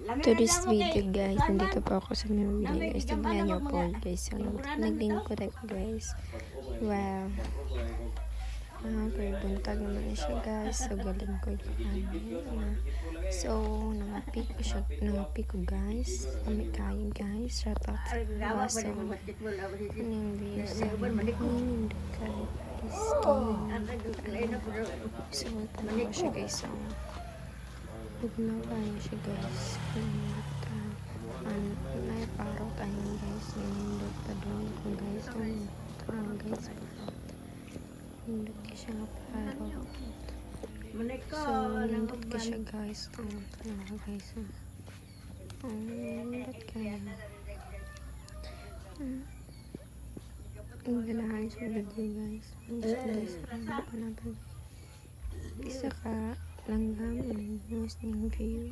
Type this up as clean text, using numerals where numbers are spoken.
to this video guys, nandito po ako sa Mimili guys. Tignan nyo po guys. So, naglingkod ako guys. Wow. Okay, buntag naman na siya guys. So, galing ko so, nangapi ko guys. Kami kayo guys. Shout out sa mga so, yung views sa mga kayo guys. So, tanong ko siya guys. So, huwag na kayo siya guys. May paro tayo guys. Nindot pa doon ko guys. Guys. Nindot ka siya nga paro. So, nindot ka siya guys. Tanong ko guys. Nindot ka yan. Ang ganahan sa video guys. Guys, isa ka langgam and listening view.